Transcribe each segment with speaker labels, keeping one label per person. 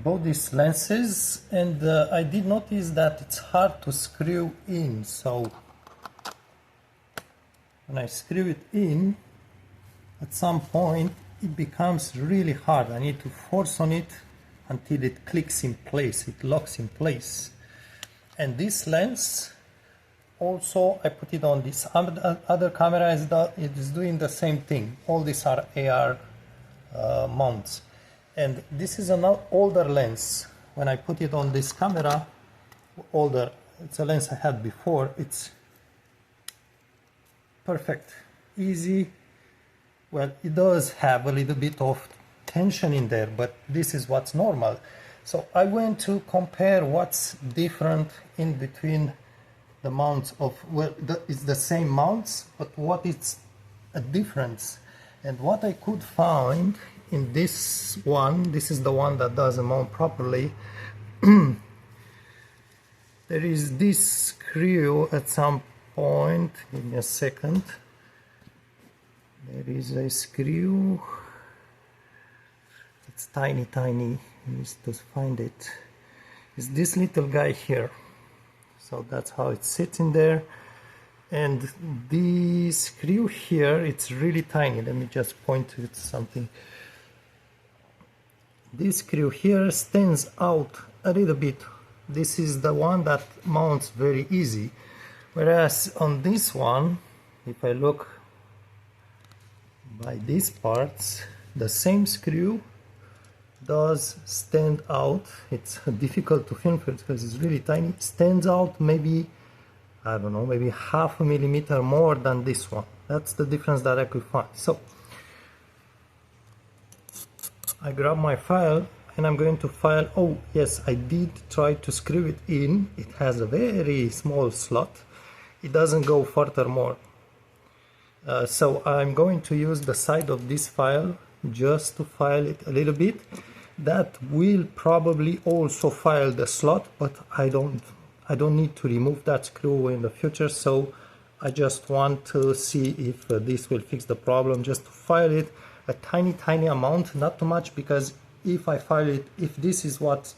Speaker 1: bought these lenses, and I did notice that it's hard to screw in. So when I screw it in, at some point it becomes really hard. I need to force on it until it clicks in place, it locks in place. And this lens also, I put it on this other camera, it is doing the same thing. All these are AR mounts. And this is an older lens. When I put it on this camera, older, it's a lens I had before, it's perfect, easy. Well, it does have a little bit of tension in there, but this is what's normal. So I went to compare what's different in between the mounts of, well, it's the same mounts, but what is a difference. And what I could find in this one, this is the one that doesn't mount properly. There is this screw at some point, give me a second. There is a screw, it's tiny, I need to find it. It's this little guy here. So that's how it sits in there. And the screw here, it's really tiny. Let me just point to something. This screw here stands out a little bit. This is the one that mounts very easy. Whereas on this one, if I look by these parts, the same screw does stand out. It's difficult to film because it's really tiny. It stands out maybe, I don't know, maybe half a millimeter more than this one. That's the difference that I could find. So I grab my file and I'm going to file. Oh yes, I did try to screw it in. It has a very small slot. It doesn't go furthermore. So I'm going to use the side of this file just to file it a little bit. That will probably also file the slot, but I don't need to remove that screw in the future, so I just want to see if this will fix the problem, just to file it a tiny amount, not too much, because if I file it, if this is what's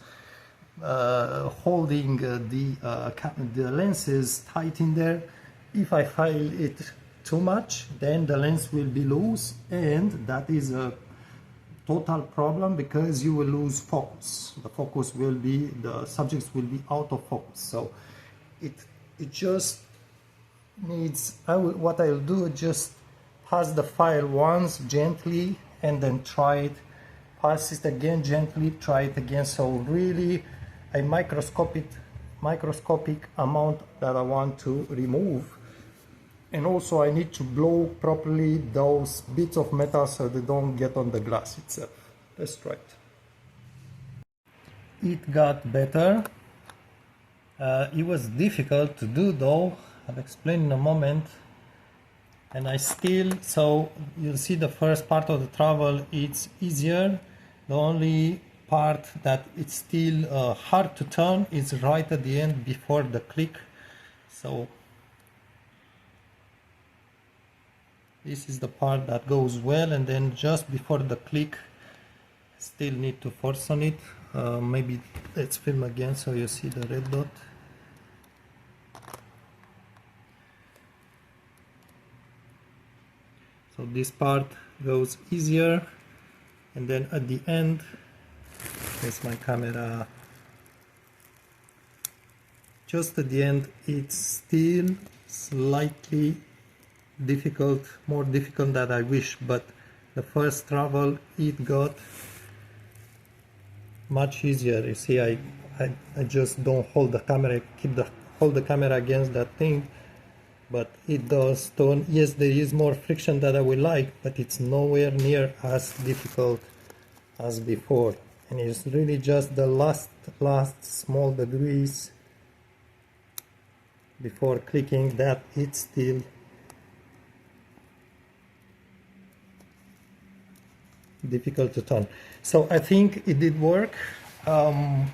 Speaker 1: holding the lenses tight in there, if I file it too much, then the lens will be loose, and that is a total problem because you will lose focus. The focus will be, the subjects will be out of focus. So it just needs, what I'll do is just pass the file once gently and then try it, pass it again gently, try it again. So really a microscopic amount that I want to remove. And also I need to blow properly those bits of metal so they don't get on the glass itself. Let's try it. It got better. It was difficult to do though. I'll explain in a moment. And I still, so you'll see the first part of the travel, it's easier. The only part that it's still hard to turn is right at the end before the click. So this is the part that goes well, and then just before the click, still need to force on it. Maybe let's film again so you see the red dot. So this part goes easier, and then at the end, there's my camera. Just at the end, it's still slightly difficult, more difficult than I wish, but the first travel it got much easier. You see, I just don't hold the camera, hold the camera against that thing, but it does turn. Yes, there is more friction that I would like, but it's nowhere near as difficult as before, and it's really just the last small degrees before clicking that it's still difficult to turn. So I think it did work. I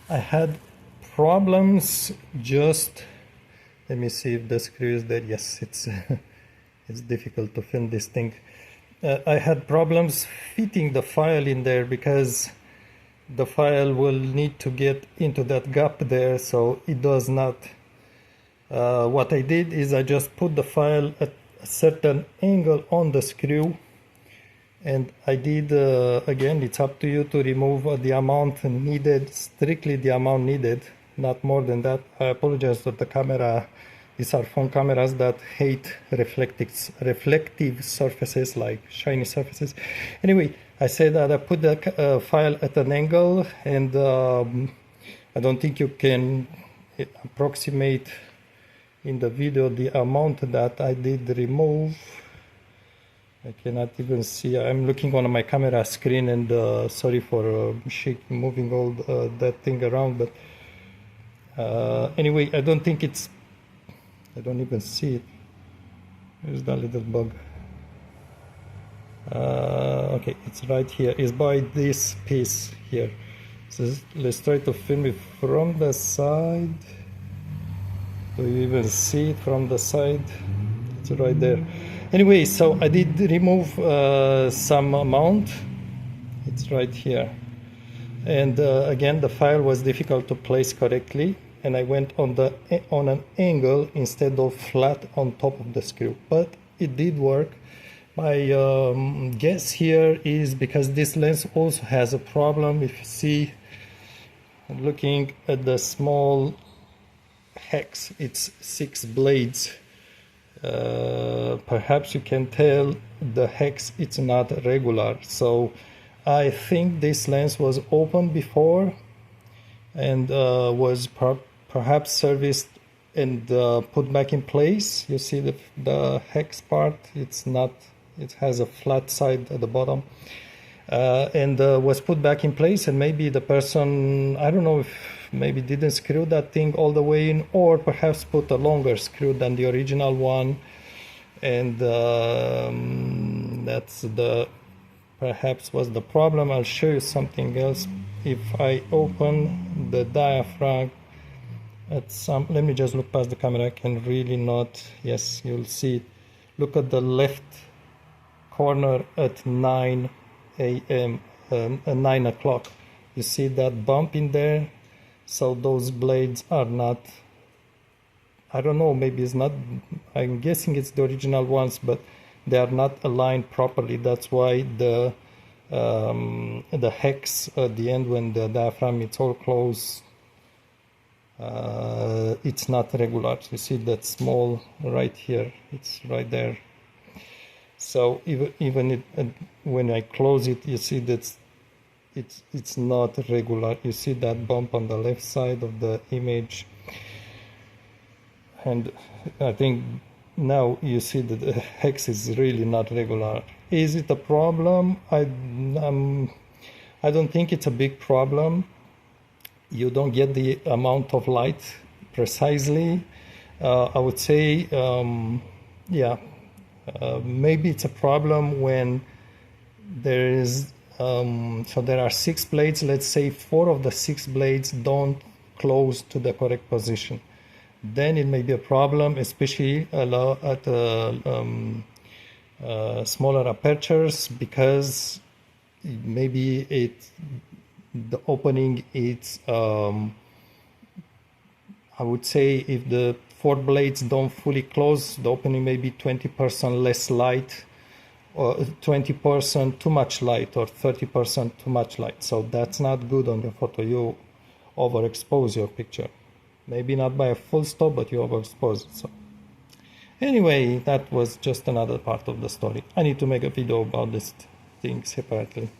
Speaker 1: had problems just, let me see if the screw is there. Yes, it's it's difficult to film this thing. I had problems fitting the file in there because the file will need to get into that gap there, so it does not. What I did is I just put the file at a certain angle on the screw, and I did, again, it's up to you to remove the amount needed, strictly the amount needed, not more than that. I apologize that the camera, these are phone cameras that hate reflective surfaces like shiny surfaces. Anyway, I said that I put the file at an angle, and I don't think you can approximate in the video the amount that I did remove. I cannot even see. I'm looking on my camera screen, and sorry for moving all that thing around, but anyway, I don't think it's, I don't even see it. There's that little bug. Okay, it's right here. It's by this piece here. So let's try to film it from the side. Do you even see it from the side? It's right there. Anyway, so I did remove some amount. It's right here. And again, the file was difficult to place correctly, and I went on an angle instead of flat on top of the screw. But it did work. My guess here is because this lens also has a problem. If you see, looking at the small hex, it's 6 blades. Perhaps you can tell the hex, it's not regular. So I think this lens was open before and was perhaps serviced and put back in place. You see the hex part, it's not, it has a flat side at the bottom, and was put back in place, and maybe the person, I don't know if maybe didn't screw that thing all the way in, or perhaps put a longer screw than the original one, and that's perhaps was the problem. I'll show you something else. If I open the diaphragm at some, let me just look past the camera, I can really not, yes, you'll see it. Look at the left corner at 9 a.m. 9 o'clock. You see that bump in there? So those blades are not, I don't know, maybe it's not, I'm guessing it's the original ones, but they are not aligned properly. That's why the hex at the end, when the diaphragm is all closed, it's not regular. You see that small right here, it's right there. So even when I close it, you see that it's not regular. You see that bump on the left side of the image, and I think now you see that the hex is really not regular. Is it a problem? I don't think it's a big problem. You don't get the amount of light precisely. I would say, yeah, maybe it's a problem when there is, so there are 6 blades, let's say 4 of the 6 blades don't close to the correct position. Then it may be a problem, especially at smaller apertures, because maybe the opening is, I would say if the 4 blades don't fully close, the opening may be 20% less light, or 20% too much light, or 30% too much light. So that's not good on your photo. You overexpose your picture. Maybe not by a full stop, but you overexpose it. So anyway, that was just another part of the story. I need to make a video about this thing separately.